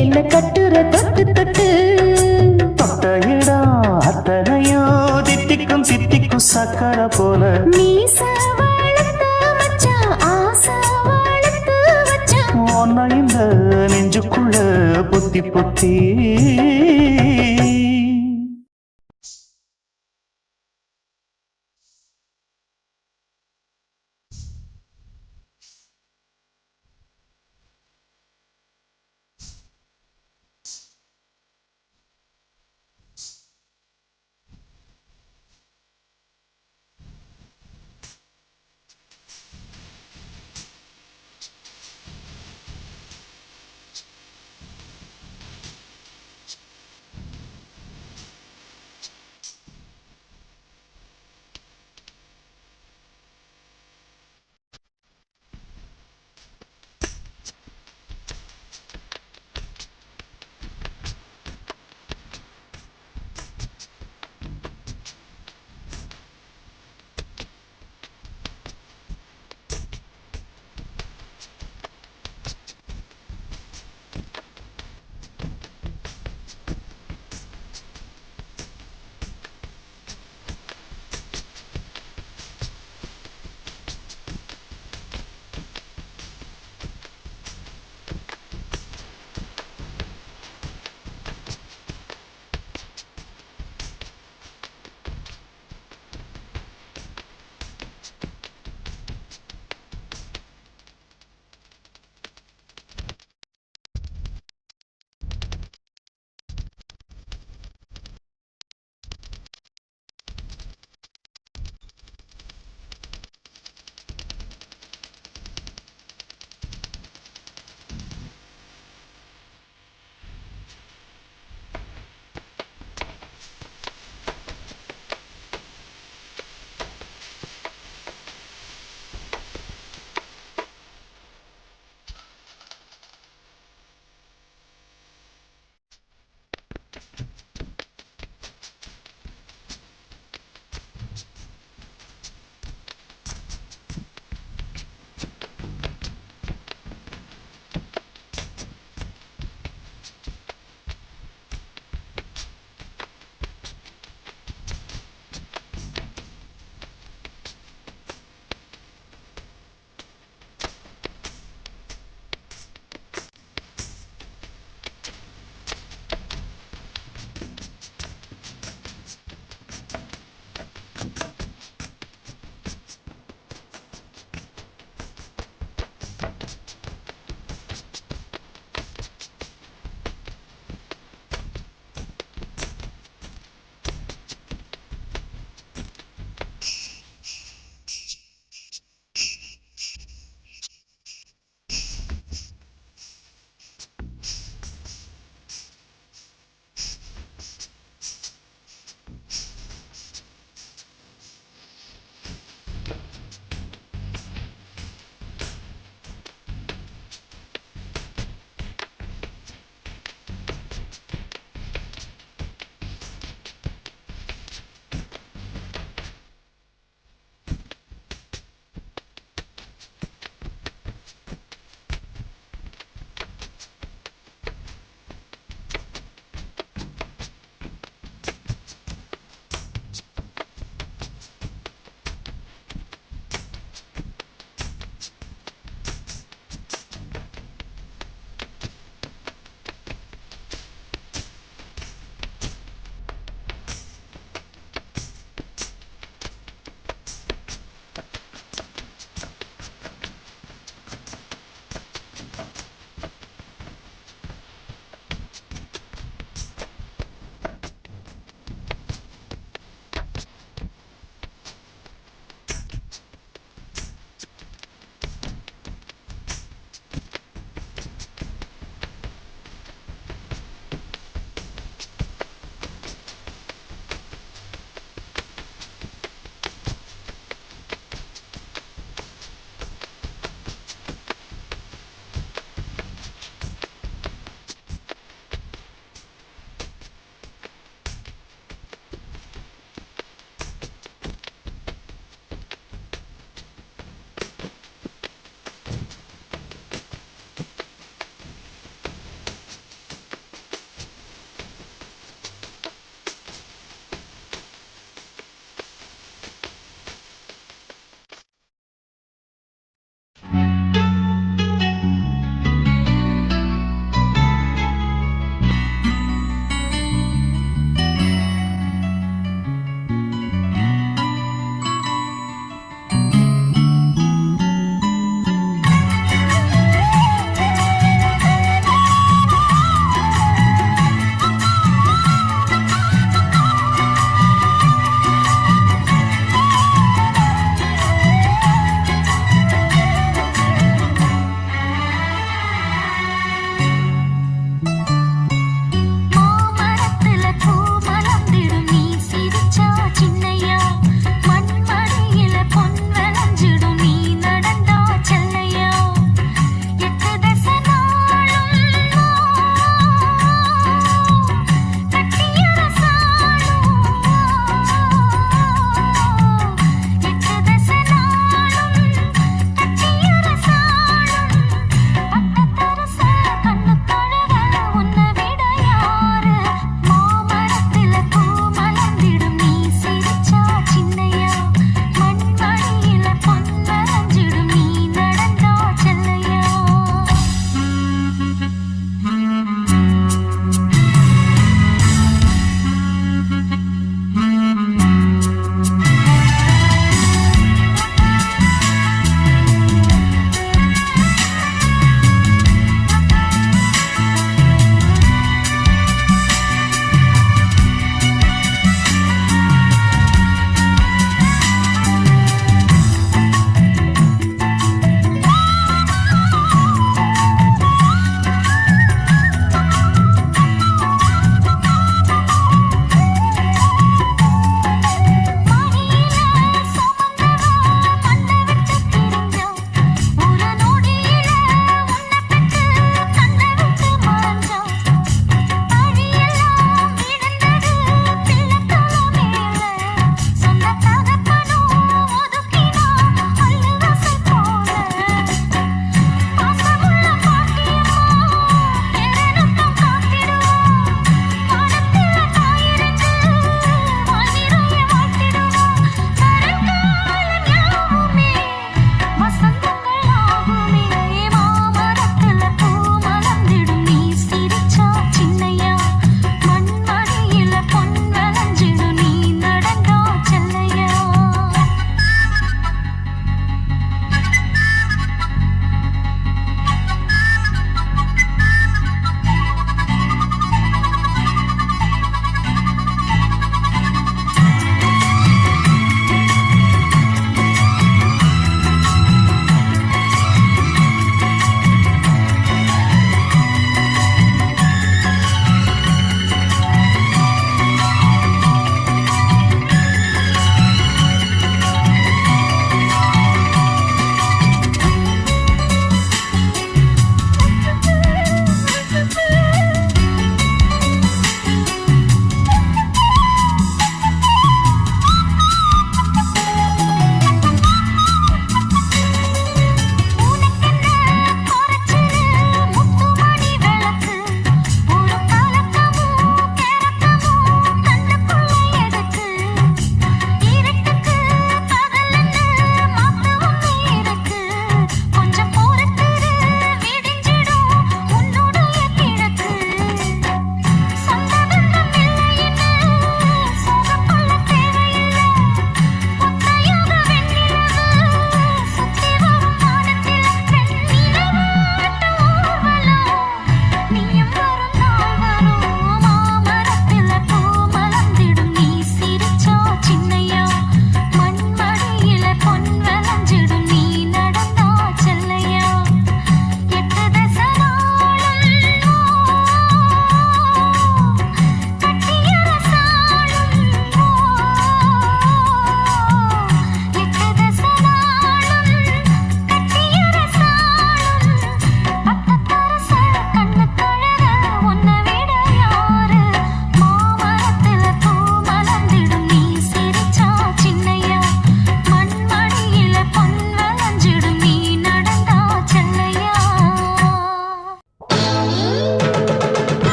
என்ன கட்டுற தொட்டு தொட்டு தொட்ட இடம் அத்தனையோ தித்திக்கும் தித்திக்கும் சக்கர போல மீச வளர்த்த மச்சான் ஆசை வளர்த்து வச்சான் ஒன்ன இந்த நெஞ்சுக்குள்ள பொத்தி பொத்தி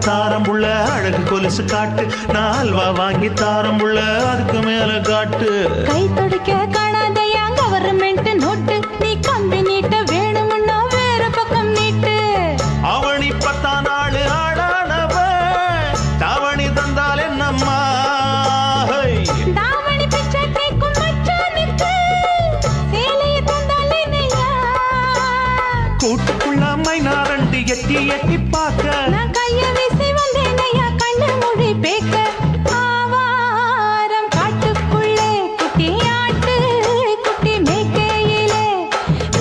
தாரம் புள்ள அழகு கொலுசு காட்டு நான் அல்வா வாங்கி தாரம் புள்ள அதுக்கு மேல காட்டு கை துடிக்க காணாதையா கவர்மெண்ட் நோட்டு நீ கம்பி நீட்ட வேணும்னா வேற பக்கம் நீட்டு அவனி 10 நாள் ஆடானவ தாவணி தந்தால் என்னம்மா தாவணி பிச்சை கேக்கும் மச்சானுக்கு சேலையை தந்தால் என்னையா கூட்டுக்குள்ள மைனா ரெண்டு எட்டி எட்டி பார்க்க நான் கைய வீசி வந்தேனையா கண்ணு மொழி பேக்க ஆவாரம் காட்டுக்குள்ளே குட்டி ஆட்டு குட்டி மேய்க்கையிலே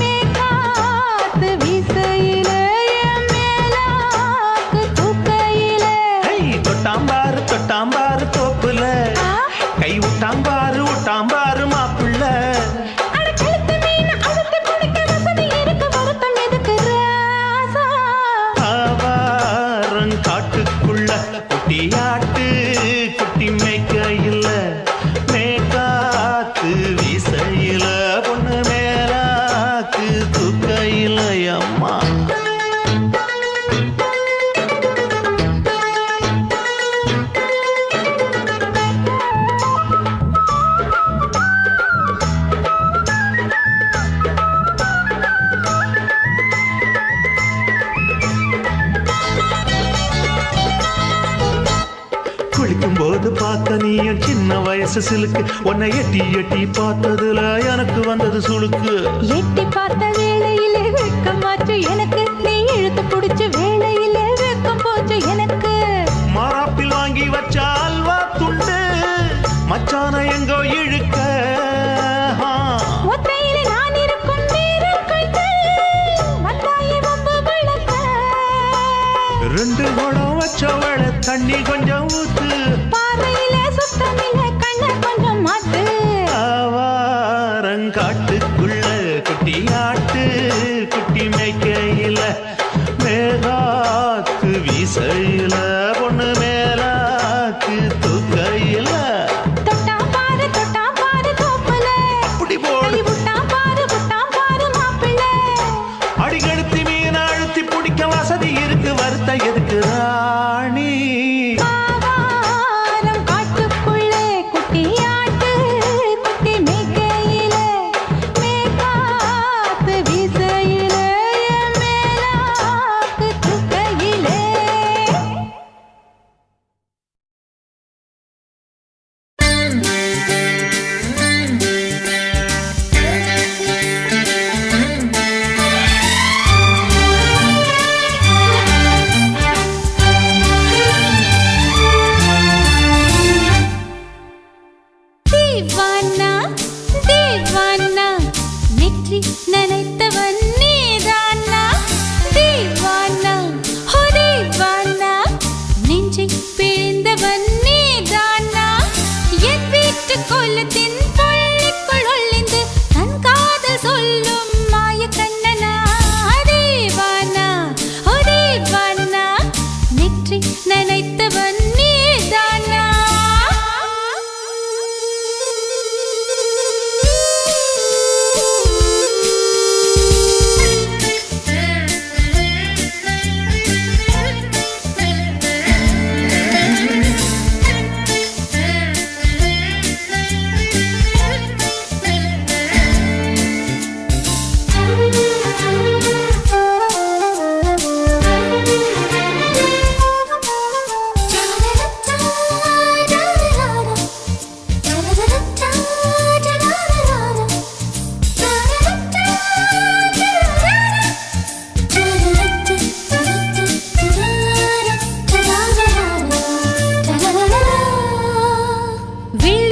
மேக்காத்து வீசையிலே என் மேலாக்கு தூக்கையிலே தொட்டாம்பாரு தோப்புல கை விட்டாம்பாரு மாப்பிள்ள அட கழுத்து மீன் அழுத்து குடிக்க வசதி இருக்கு வருத்தம் எதுக்கு ராசா ஆவாரம் காட்டுக்குள்ள குட்டியாட்டு குட்டி மேய்க்கையில மேக்காத்து வீசையில பொண்ணு மேலாக்கு தூக்கையில அம்மா குளிக்கும் போது பார்த்த நீயும் சின்ன வயசு சிலுக்கு உன்னை எட்டி எட்டி பார்த்ததுல எனக்கு வந்தது சுளுக்கு எட்டி பார்த்த வேளையிலே வெட்கமாச்சு எனக்கு நீ இழுத்து புடிச்சு வேளையிலே வெட்கம் போச்சு எனக்கு மாறாப்பில் வாங்கி வச்ச அல்வா துண்டு மச்சான எங்கோ இழுக்க ஒத்தையிலே நான் இருக்கும் நேரம் கண்டு வந்தாயே வம்பு விளக்க 2 குடம் வச்சவள தண்ணி கொஞ்சம் ஊத்து பாறையிலே சுத்தமில்லை கண்ண கொஞ்சம் மாத்து ஆவாரங்காட்டுக்குள்ள குட்டியாட்டு குட்டி மேய்க்கையில மேகாத்து வீசையில பொண்ணு மேலாக்கு தூக்கையில தொட்டாம் பாரு தோப்புல அப்படி போடு கை விட்டாம் பாரு மாப்பிள்ளை அடிக்கடுத்தி மீன் அழுத்தி பிடிக்க வசதி இருக்கு வருத்த எதுக்கு ராணி ஆவாரம் காட்டுக்குள்ளே குட்டி ஆட்டு குட்டி மேய்க்கையிலே மேக்காத்து வீசையிலே என் மேலாக்கு தூக்கையிலே தீவானா தீவானா நெற்றி நினைத்தவன் நீதானா தீவானா ஹோ தீவானா நெஞ்சை பிழிந்தவன் நீதானா என் வீட்டு கோலத்தின் பள்ளிக்குள் ஒளிந்து தன் காதல் சொல்லும் மாய கண்ணனா தீவானா ஹோ தீவானா நெற்றி நினைத்தவன் நீதானா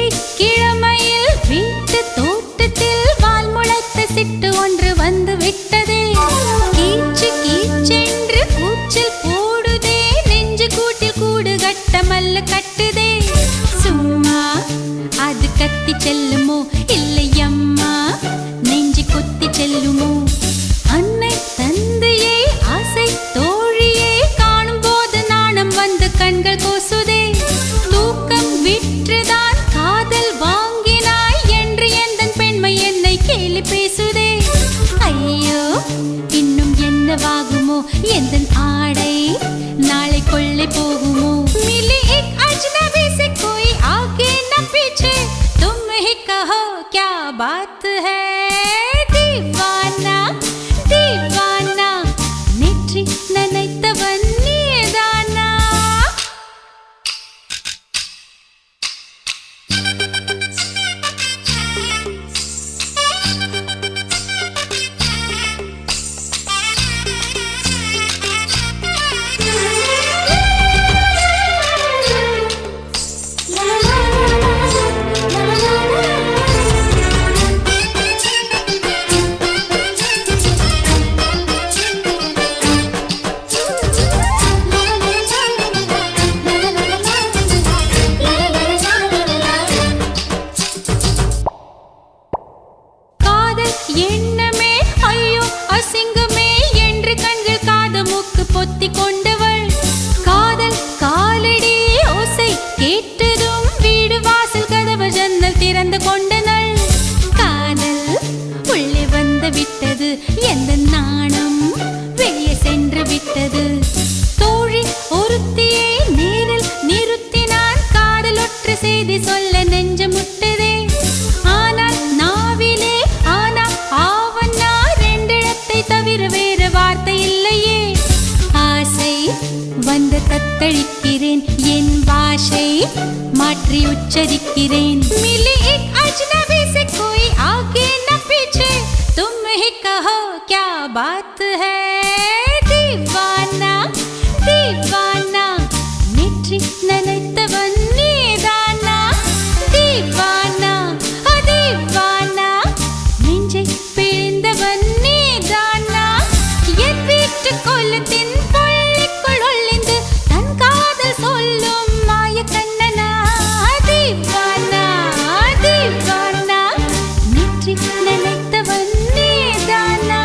வெள்ளிக்கிழமையில் வீட்டு தோட்டத்தில் வால் முளைத்த சிட்டு ஒன்று வந்து விட்டதே கீச்சு கீச்சென்று கூச்சல் போடுதே நெஞ்சு கூட்டில் கூடு கட்ட மல்லு கட்டுதே சும்மா அது கத்தி செல்லுமோ இல்லையம்மா நெஞ்சு கொத்தி செல்லுமோ அன்னை தந்தையே ஆசை தோழியே காணும் போது நாணம் வந்து கண்கள் கோசுதே தூக்கம் விற்றுதான் காதல் வாங்கினாய் என்று எந்தன் பெண்மை என்னை கேலி பேசுதே ஐயோ இன்னும் என்னவாகுமோ எந்தன் ஆடை நாளை கொள்ளை போ தீவானா நெற்றி நனைத்தவன் நீதானா எண்ணமே ஐயோ அசிங்கமே என்று கண்கள் காது மூக்கு பொத்தி கொண்டவள் காதல் காலடி ஓசை கேட்டதும் வீடு வாசல் கதவு ஜன்னல் திறந்து கொண்டனள் காதல் உள்ளே வந்து விட்டது எந்த நாணம் வெளியே சென்று விட்டது தோழி ஒருத்தியை நேரில் நிறுத்தினான் காதல் ஒற்று செய்தி சொல்ல நெஞ்சு முட்டதே ஆனால் நாவிலே ஆனா ஆவன்னா ரெண்டிடத்தை தவிர வேறு வார்த்தை இல்லையே ஆசை வந்து தத்தளிக்கிறேன் என் பாஷை மாற்றி உச்சரிக்கிறேன் मिली एक अजनबी से कोई आगे न पीछे तुम ही कहो क्या बात है दीवाना दीवाना நெற்றி நனைத்தவன் நீதானா தீவானா தீவானா நெஞ்சை பிழிந்தவன் நீதானா என் வீட்டு கொல்லத்தின் பள்ளிக்குள் ஒளிந்து தன் காதல் சொல்லும் மாய கண்ணனா தீவானா தீவானா நெற்றி நனைத்தவன் நீதானா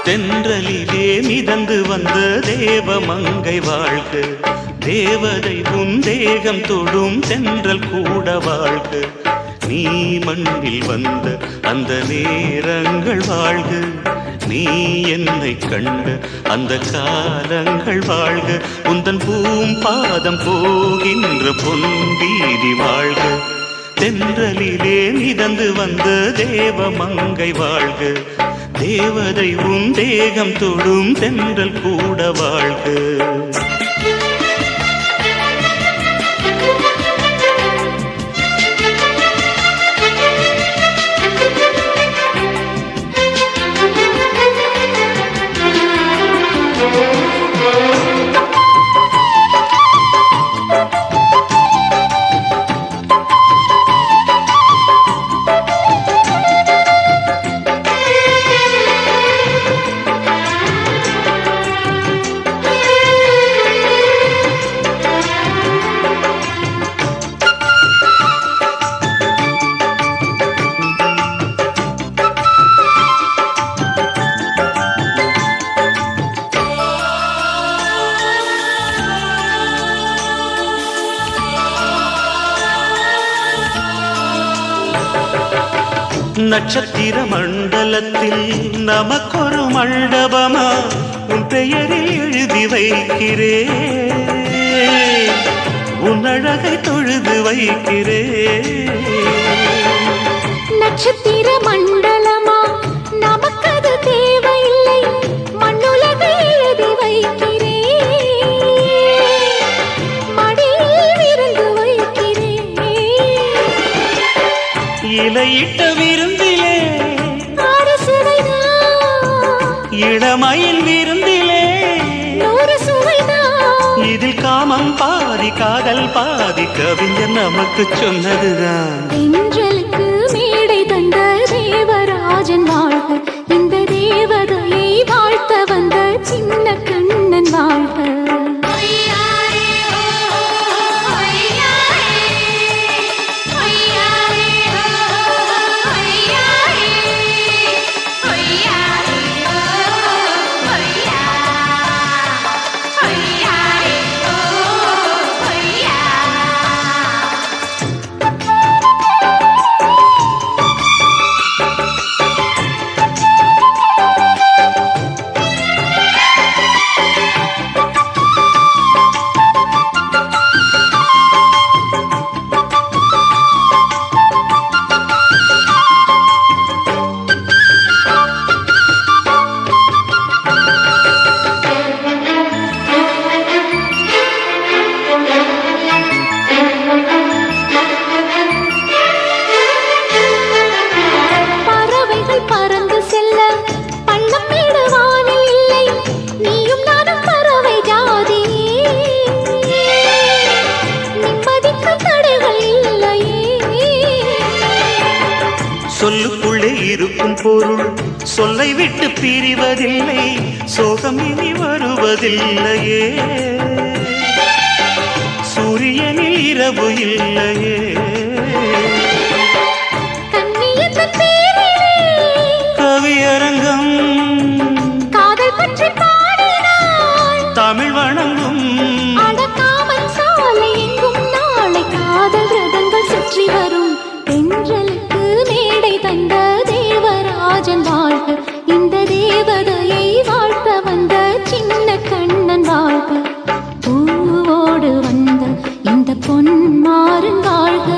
தென்றலிலே மிதந்து வந்த தேவமங்கை வாழ்க, தேவதை உன் தேகம் தொடும் தென்றல் கூட வாழ்க. நீ மண்ணில் வந்த அந்த நேரங்கள் வாழ்க, நீ என்னை கண்ட அந்த காலங்கள் வாழ்க. உந்தன் பூம்பாதம் போகின்ற பொன்வீதி வாழ்க. தென்றலிலே மிதந்து வந்த தேவமங்கை வாழ்க, தேவதை உன் தேகம் தொடும் தென்றல் கூட வாழ்க. நட்சத்திர மண்டலத்தில் நமக்கொரு மண்டபமா உன் பெயரில் எழுதி வைக்கிறேன், உன் அழகை தொழுது வைக்கிறேன். நட்சத்திர மண்டலமா நமக்கது தேவையில்லை, மண்ணுலகை எழுதி வைக்கிறேன், மடியில் விருந்து வைக்கிறேன். இலையிட்ட விருந்திலே இளமயில் விருந்திலே இதில் காமம் பாதி காதல் பாதி கவிஞர் நமக்கு சொன்னதுதான். தென்றலுக்கு மேடை தந்த தேவராஜன் வாழ்க, இந்த தேவதையை வாழ்த்த வந்த சின்ன கண்ணன் வாழ்க. இருக்கும் பொருள் சொல்லை விட்டு பிரிவதில்லை, சோகம் இனி வருவதில்லையே. சூரியனில் இரவு இல்லையே. கண்ணியத்தின் பேரிலே கவியரங்கம் காதல் பற்றி பாடினாள். தமிழ் வணங்கும் அடக்காமல் சாலை எங்கும் நாளை காதல் ரதங்கள் சுற்றி வரும். தென்றலுக்கு மேடை தந்த தேவராஜன் வாழ்க, இந்த தேவதையை வாழ்த்த வந்த சின்ன கண்ணன் வாழ்க. பூவோடு வந்த இந்த பொன்மாறன் வாழ்க,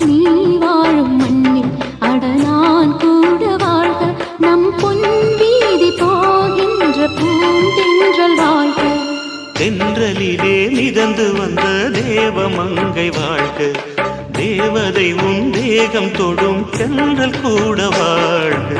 நீ வாழும் மண்ணில் அட நான் கூட வாழ்க. நம் பொன் வீதி போகின்ற பூந்தென்றல் வாழ்க. தென்றலிலே மிதந்து வந்த தேவமங்கை வாழ்க, தேவதை உன் தேகம் தொடும் தென்றல் கூட வாழ்க.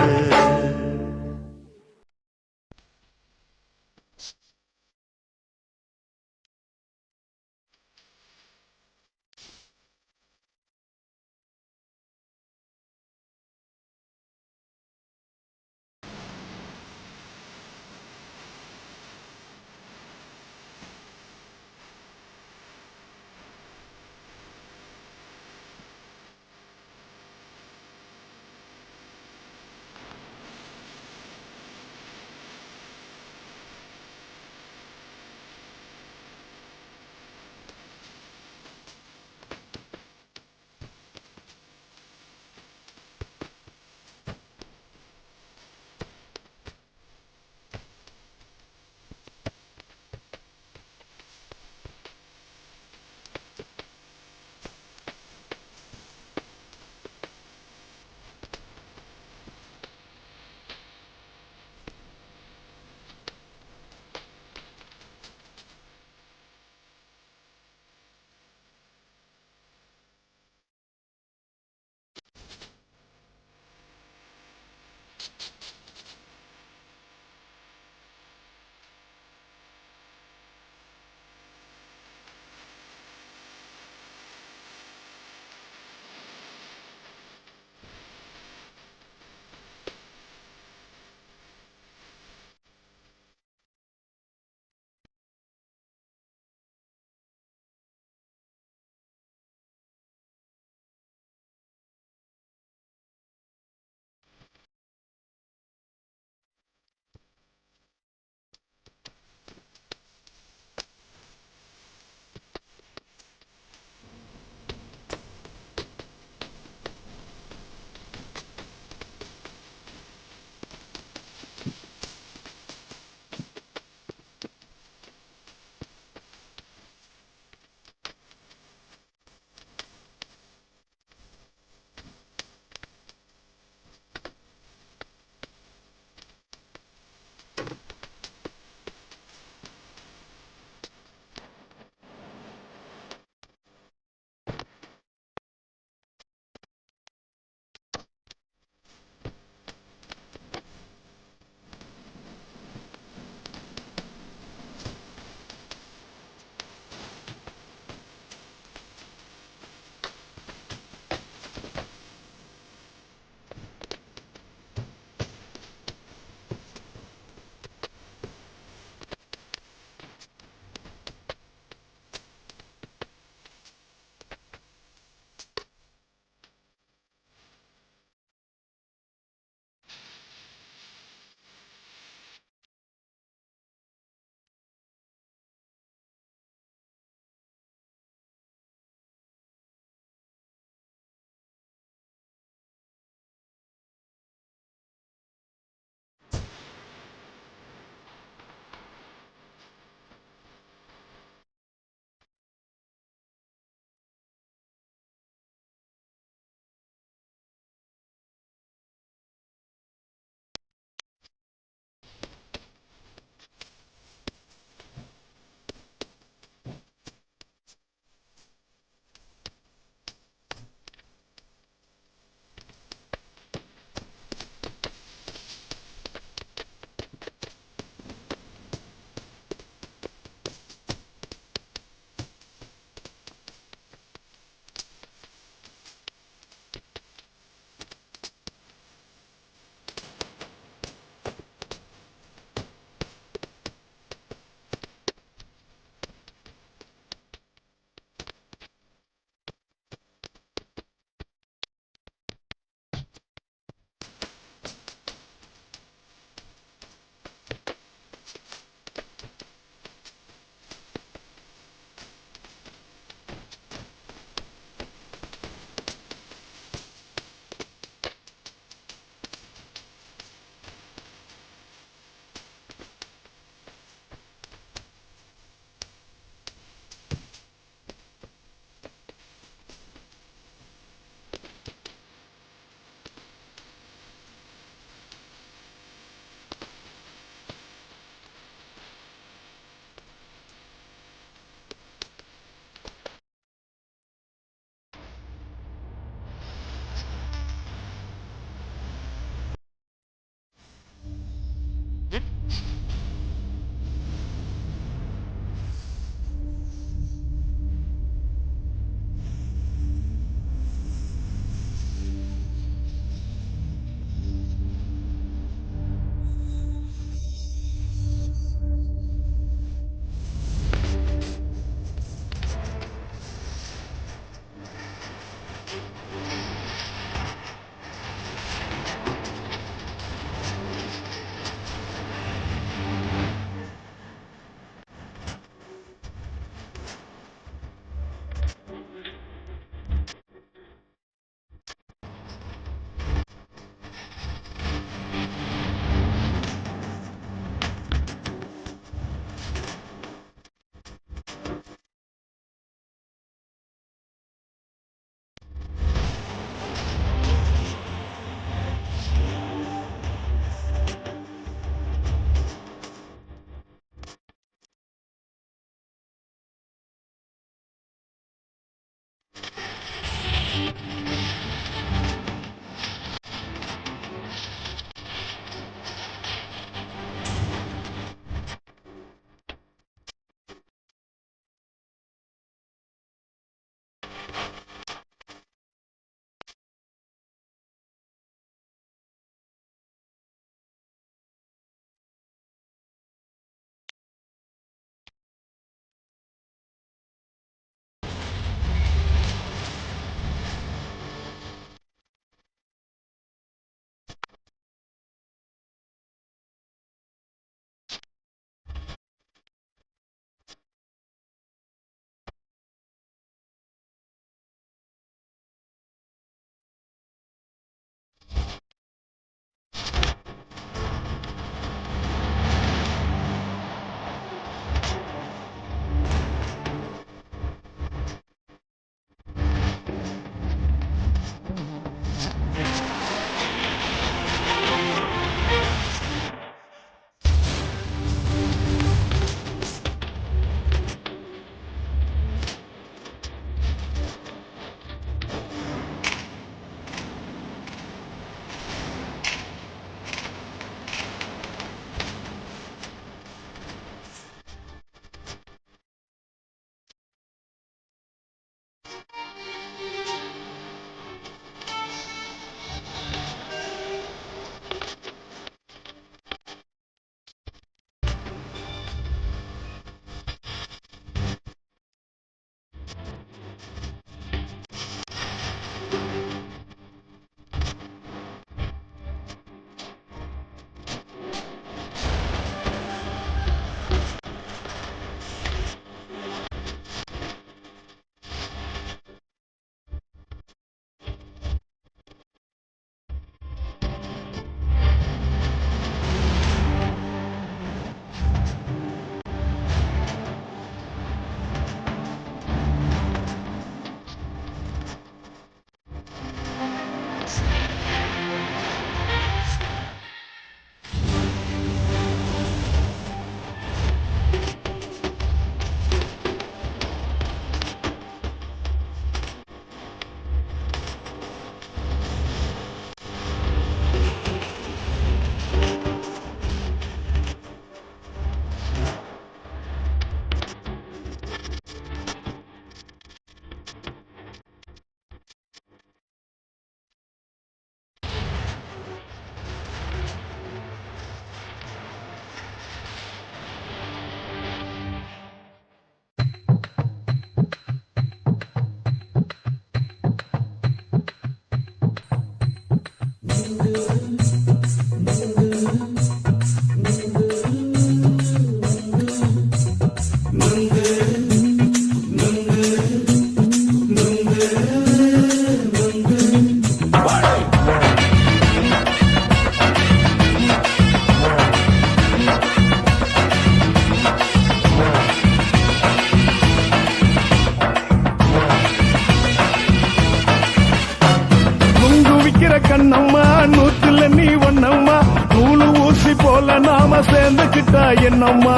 கண்ணம்மா நூத்துல நீ ஒண்ணம்மா நூலு ஊசி போல நாம சேர்ந்துக்கிட்டா என்னம்மா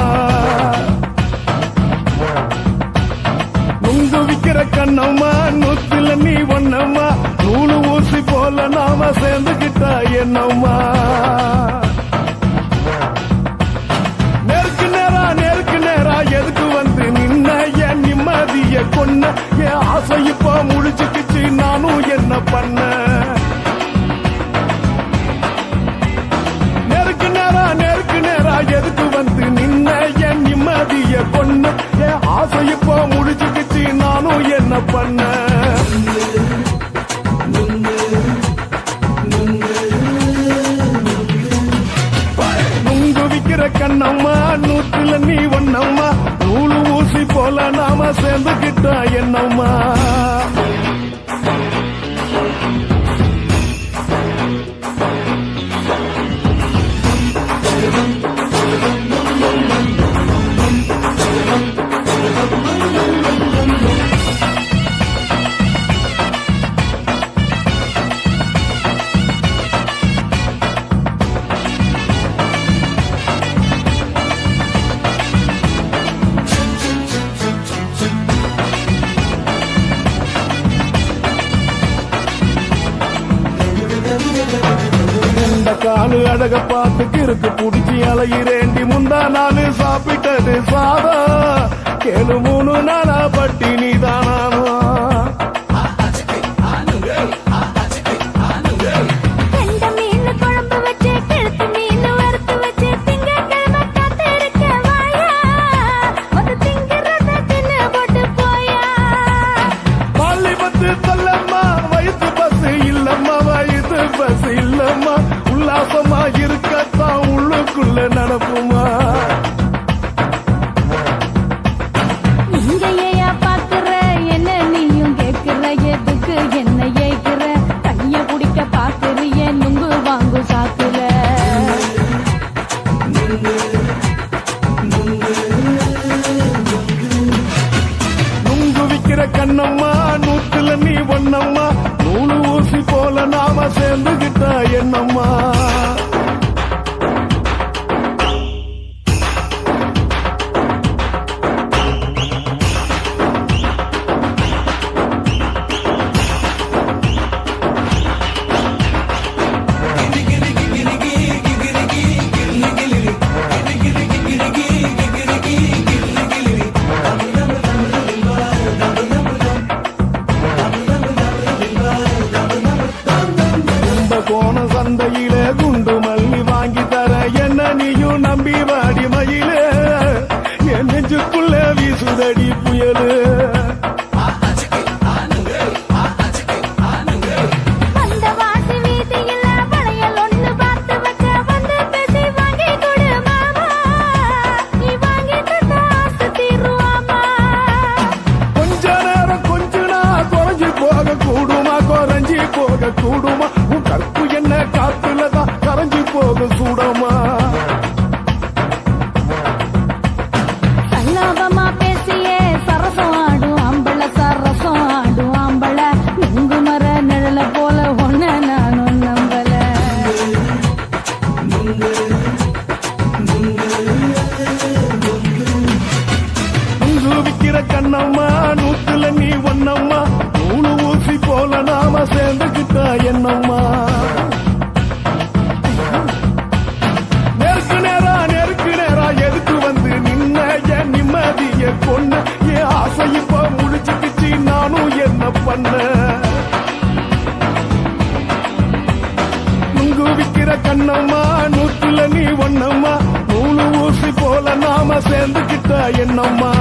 நுங்கு விக்கிற கண்ணம்மா நூத்துல நீ ஒண்ணம்மா நூலு ஊசி போல நாம சேர்ந்துக்கிட்டா என்னம்மா நேருக்கு நேரா எதுக்கு வந்து நின்ன என் நிம்மதிய கொன்ன என் ஆசை இப்ப முடிச்சுக்கிச்சு நானும் என்ன பண்ண எதுக்கு வந்து நின்ன என் நிம்மதிய கொன்ன என் ஆசை இப்போ முடிச்சுக்கிச்சு நானும் என்ன பண்ண நுங்கு விக்கிற கண்ணம்மா நூத்துல நீ ஒண்ணம்மா நூலு ஊசி போல நாம சேர்ந்துக்கிட்டா என்னம்மா காலு அழக பார்த்து கிறுக்கு புடிச்சி அலையிறேண்டி முந்தா நாலு சாப்பிட்டது சாதம் கேளு 3 நாளா பட்டினி தானானோ உல்லாசமா இருக்கத்தான் உள்ளுக்குள்ள நடப்புமா நீங்க ஏயா பாக்குற என்ன நீயும் கேட்கிற எதுக்கு என்ன ஏய்க்கிற கைய குடிக்க பாக்குறிய நுங்கு வாங்கு சாக்குற நுங்கு விக்கிற கண்ணம்மா நூத்துல நீ ஒண்ணம்மா நூலு ஊசி போல நாம சேர்ந்துகிட்டா என்னம்மா கோண சந்தையிலே குண்டு மல்லி வாங்கி தர என்ன நீயும் நம்பி வாடி மயிலே என் நெஞ்சுக்குள்ள வீசுதடி புயலு போக கூடுமா உன் கற்பு என்ன காத்துலதான் கரைஞ்சு போக சூடமா சல்லாபமா பேசியே சரசம் ஆடும் ஆம்பள சரசம் ஆடும் ஆம்பள நுங்கு மர நிழல போல ஒன்ன நானும் நம்பல நுங்கு விக்கிற கண்ணம்மா நூத்துல நீ ஒண்ணம்மா நூலு ஊசி போல நாம சேர்ந்துகிட்டா என்னம்மா நேருக்கு நேரா எதுக்கு வந்து நின்ன என் நிம்மதிய கொன்ன என் ஆசை இப்ப முடிச்சுக்கிச்சு நானும் என்ன பண்ண நுங்கு விக்கிற கண்ணம்மா நூத்துல நீ ஒண்ணம்மா நூலு ஊசி போல நாம சேர்ந்துகிட்டா என்னம்மா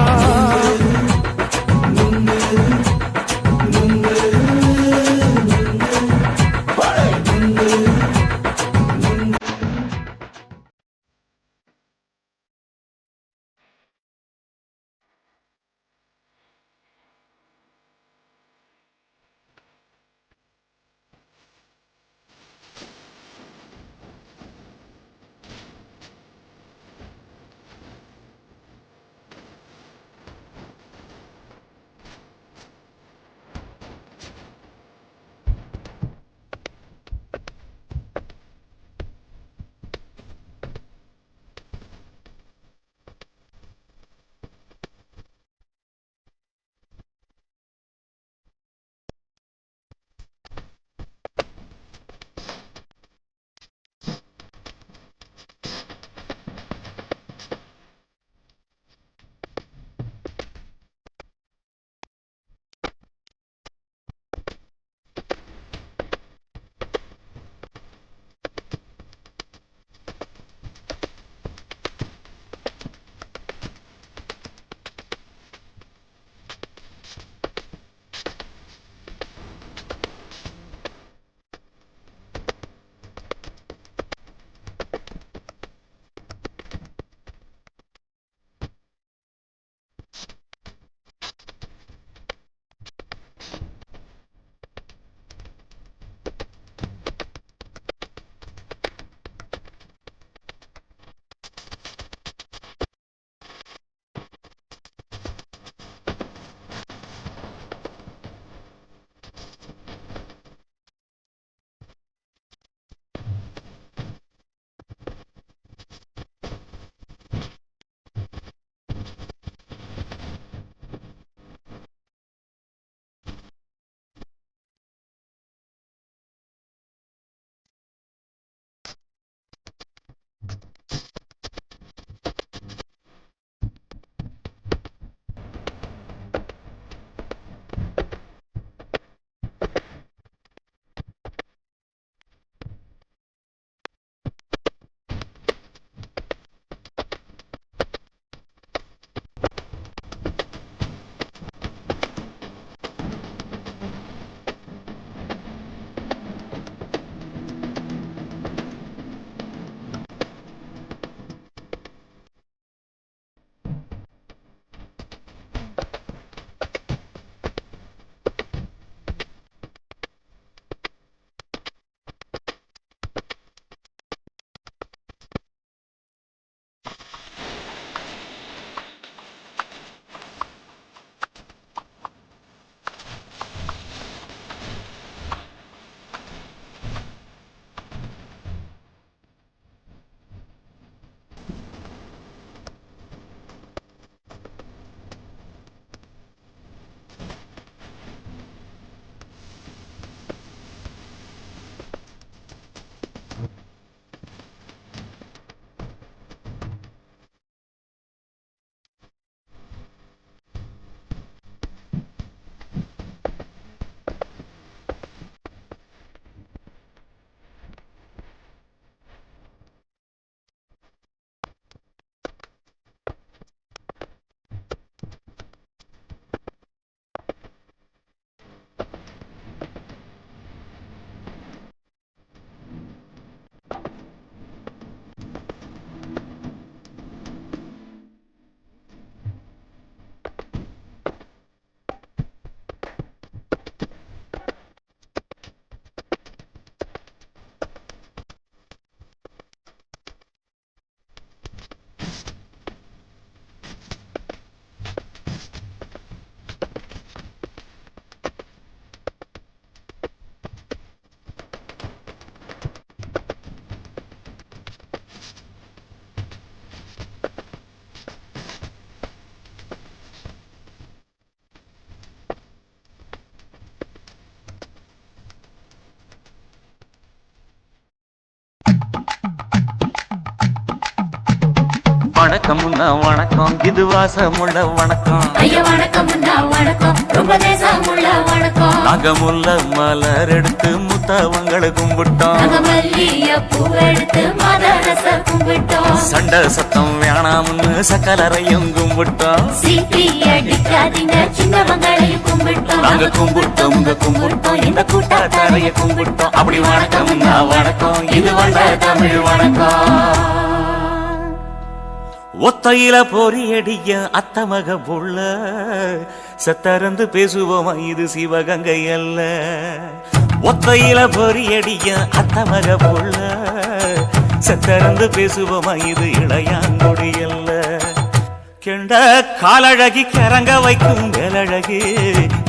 வணக்கம் வணக்கம் இது வாசமுள்ள வணக்கம் ஐயா வணக்கம் வணக்கம் ரொம்ப தேசமுள்ள வணக்கம் நாகமுள்ள மலர் எடுத்து முத்தவங்களை கும்பிட்டோம் நாங்க மல்லிய பூ எடுத்து மதரச கும்பிட்டோம் சண்டை சத்தம் வேணாம்னு சக்கலரையும் கும்பிட்டோம் சீட்டி அடிக்காதீங்க சின்னவங்களையும் கும்பிட்டோம் நாங்க கும்பிட்டோம் கும்பிட்டோம் இந்த கூட்டாத்தாரைய கும்பிட்டோம் அப்படி வணக்கம் வணக்கம் இது வந்த தமிழ் வணக்கம் ஒத்தையில பொறியடிய அத்தமக புள்ள சத்தறந்து பேசுவோமா இது சிவகங்கை அல்ல ஒத்தையில பொறியடிய அத்தமக புள்ள சத்தறந்து பேசுவோமா இது இளையாங்குடி அல்ல கெண்ட காலழகி கிறங்க வைக்கும் வேலழகி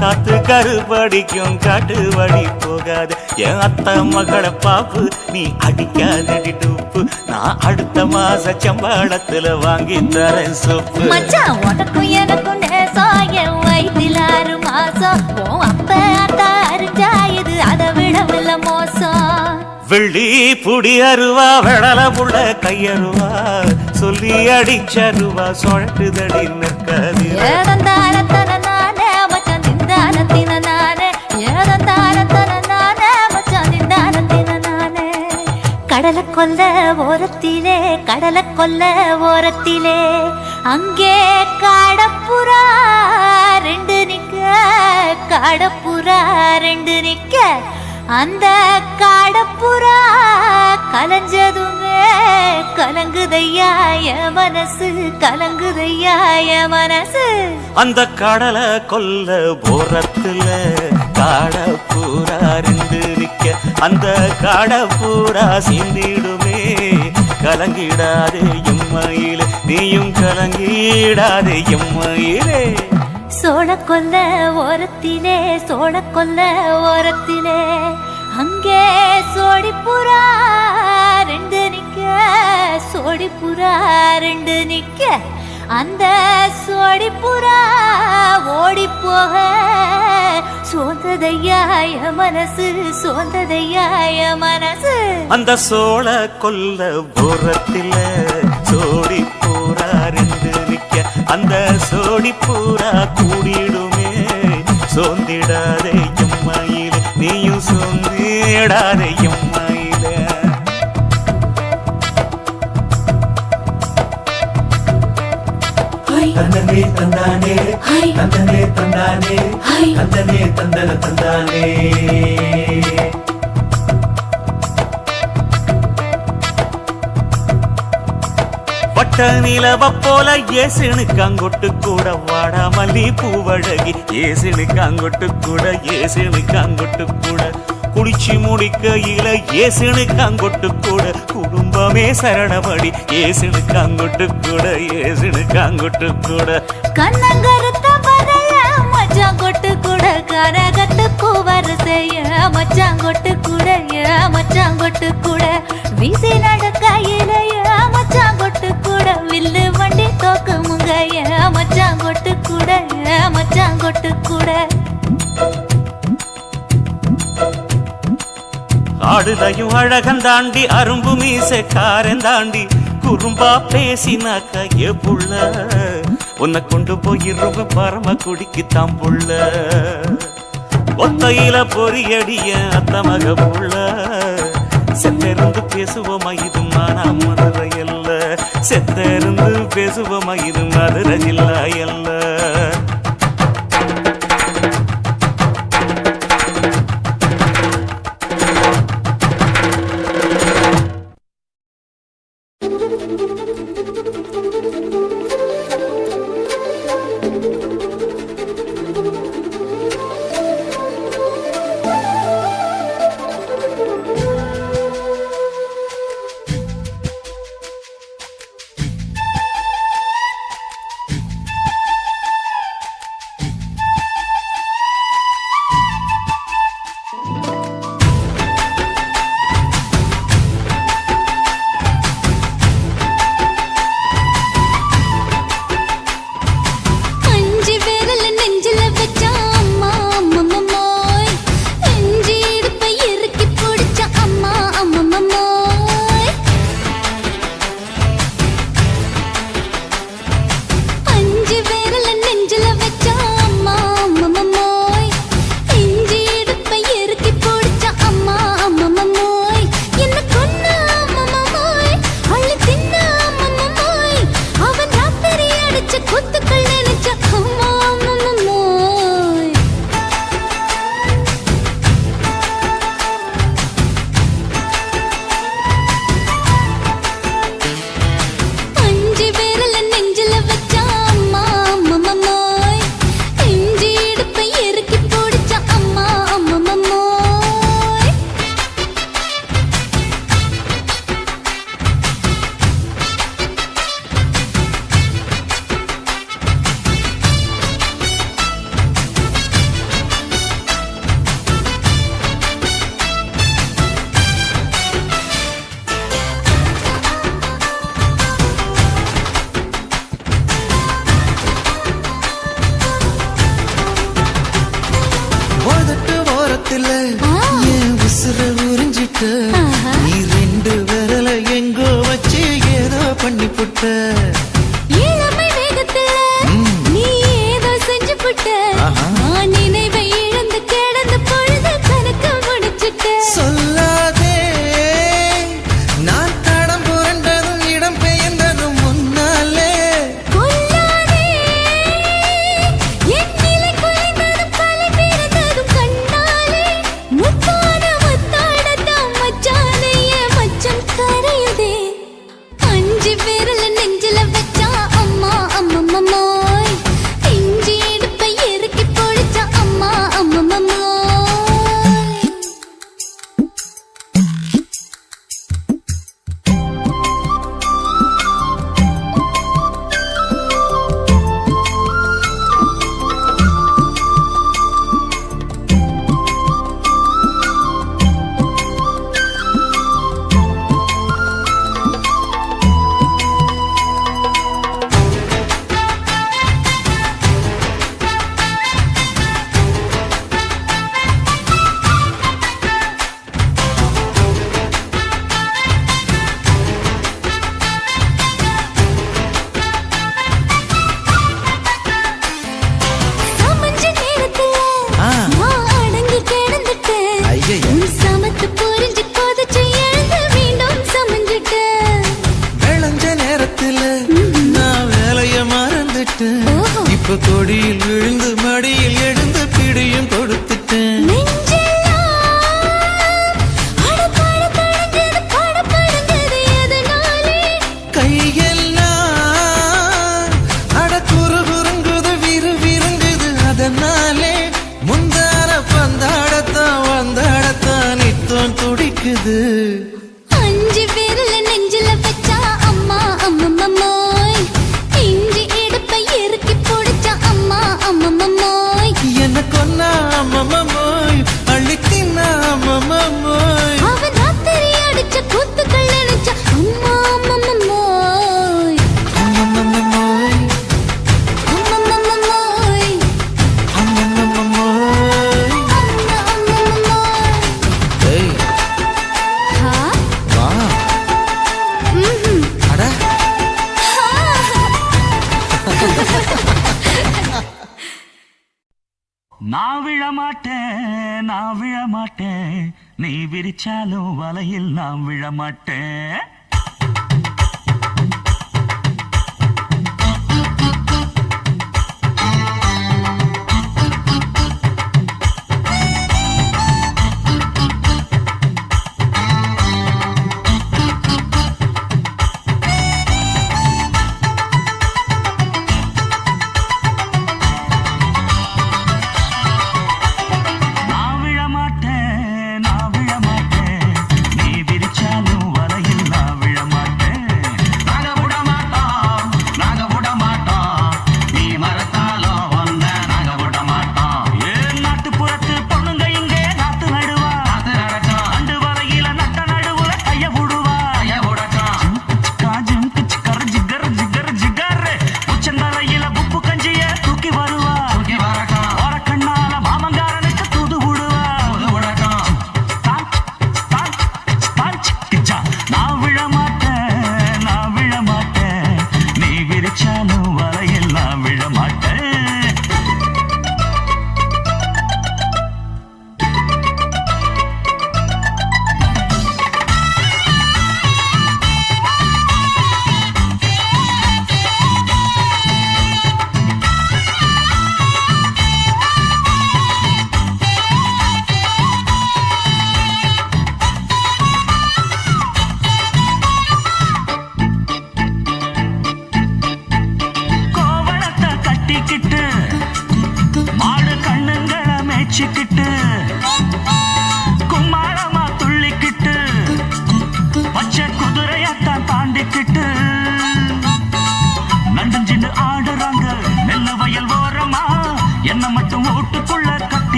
காத்து கருப்படிக்கும் காட்டு வழி போகாது என் அத்த மகளை பாப்பு நீ அடிக்காதடி டூப்பு நான் அடுத்த மாச சம்பளத்துல வாங்கி தரேன் சொப்பு மச்சான் உனக்கும் எனக்கும் நேசம் என் வயிற்றில் 6 மாசம் உன் அப்ப அத்தா அறிஞ்சா இது அதை விடவில்ல மோசம் வெள்ளி புடி அருவா வெடல புள்ள கையருவா சொல்லி அடிச்சருவா சொழட்டுதடி நிற்காது ஏதந்தாரத்தன நானே மச்சான் திந்தானத்தின நானே ஏதந்தாரத்தன நானே மச்சான் திந்தானத்தின நானே கடலை கொல்ல ஓரத்திலே கடலை கொல்ல ஓரத்திலே அங்கே காடப்புறா 2 நிக்க காடப்புறா 2 நிக்க அந்த காடப்புறா கலஞ்சதுமே கலங்குதையா என் மனசு கலங்குதையா என் மனசு அந்த கடலை கொல்ல போரத்துல காடப்பூரா 2 நிக்க அந்த காடப்பூரா சிந்திடுமே கலங்கிடாதே எம்மையிலே நீயும் கலங்கிடாதே எம்மையிலே சோழக்கொல்ல ஓரத்திலே சோழக்கொல்ல ஓரத்திலே அங்கே சோடிப்புறா 2 நிக்க சோடிப்புறா 2 நிக்க அந்த சோடிப்புறா ஓடி போக சோந்ததையா என் மனசு சோந்ததையா என் மனசு அந்த சோழ கொல்ல போரத்தில சோடி பூரா 2 நிக்க அந்த சோடி பூரா கூடிடுமே சோந்திடாதே எம்மையிலே நீயும் சோந்திடாதே எம்மையிலே தந்தனே தந்தானே தந்தனே தந்தானே தந்தனே தந்தன தந்தானே வட்ட நிலவ போல ஏசுனுக்கு அங்கொட்டு கூட வாடாமல்லி பூவழகி ஏசுனுக்கு அங்கொட்டு கூட ஏசுனுக்கு அங்கொட்டு கூட குளிச்சு முடிக்கையில ஏசுனுக்கு அங்கொட்டு கூட குடும்பமே சரணபடி ஏசுனுக்கு அங்கொட்டு கூட ஏசுனுக்கு அங்கொட்டு கூட கண்ணங்கருத்த வரைய மச்சான் கொட்டு கூட கரகத்துக்கு வரிசைய மச்சான் கொட்டு கூட மச்சான் கொட்டு கூட வீசி நடக்கையில மச்சான் கொட்டு கூட வில்லு வண்டி தோக்கு முங்கைய மச்சான் கொட்டு கூட மச்சான் கொட்டு கூட ஆடுதையும் அழகந்தாண்டி அரும்பு மீசக்காரன் தாண்டி குறும்பா பேசினாக்க ஏ புள்ள உன்னை கொண்டு போயிருவ பரம குடிக்கு தாம்புள்ள ஒத்தையில பொறியடிய அத்தமக புள்ள செத்திருந்து பேசுவோமா இது மானா மதுரை அல்ல செத்திருந்து பேசுவோமா இது மதுரை ஜில்லா அல்ல நீ ரெண்டு விரல எங்கோ வச்சு ஏதோ பண்ணி புட்ட இளமை வேகத்துல நீ ஏதோ செஞ்சு புட்ட ஆஹா. நான் நினைவை இழந்து கிடந்து பொழுது கணக்கு முடிச்சுட்ட சொல்லாதே நான் தடம் புரண்டதும் இடம் பெயர்ந்ததும் முன்னாலே கொல்லாதே என் நிலை குலைந்ததும் பல பிறந்ததும் கண்ணாலே முத்தான முத்தாடத்தான் மச்சானைய மச்சம் கரையுதே அஞ்சு விரல நெஞ்சில வச்சா அம்மா அம்மம்மோய் இஞ்சி இடுப்பை இறுக்கி பொழிச்சா அம்மா அம்மம்மோய் சமஞ்ச நேரத்துல ஆ. நான் அடங்கி கிடந்துட்டேன் ஐயைய. உன் சமத்து புரிஞ்சு கொதிச்சு எழுந்து மீண்டும் சமஞ்சிட்டேன் விளைஞ்ச நேரத்துல நான் வேலைய மறந்துட்டேன் ஓஹோ. இப்ப கொடியில் விழுந்து மடியில் எழுந்து பிடியும் கொடுத்துட்டேன் நெஞ்செல்லாம் அடப்பட தடஞ்சது படபடந்தது எதனாலே கையெல்லாம் அட குறு குறுங்குது விறுங்குது அதனாலே முந்தார பந்தாடத்தான் வந்தாடத்தான் நித்தம் துடிக்குது அஞ்சு விரல நெஞ்சில வச்சா அம்மா அம்மம்மோய் இஞ்சி இடுப்பை இறுக்கி பொடிச்சா அம்மா அம்மம்மோய் என்ன கொன்னா அம்மம்மோய் அள்ளித்தின்னா அம்மம்மோய் அவன் ராத்திரி அடிச்ச கூத்துக்கள் நினைச்ச அம்மா அம்மம்மோய் அம்மம்மோய் அம்மம்மோய் அம்மம்மோய் அம்மா அம்மம்மோய் ஏய் ஹா வா ம்ஹும் அட நான் விழமாட்டேன் நான் விழமாட்டேன் நீ விரிச்சாலும் வலையில் நான் விழமாட்டேன் நான் விழமாட்டேன் நீ விரிச்சாலும் வலையில் நான்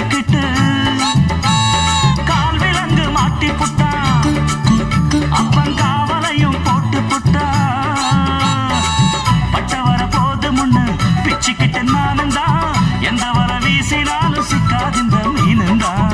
தூவிக்கிட்டு கால் விலங்கு மாட்டி புட்டா அப்பன் காவலையும் போட்டு புட்டா பட்ட வர போது முன்னு பிச்சுக்கிட்டு நானும் தான் எந்த வர வீசினாலும் சிக்காதிந்த மீனுந்தான்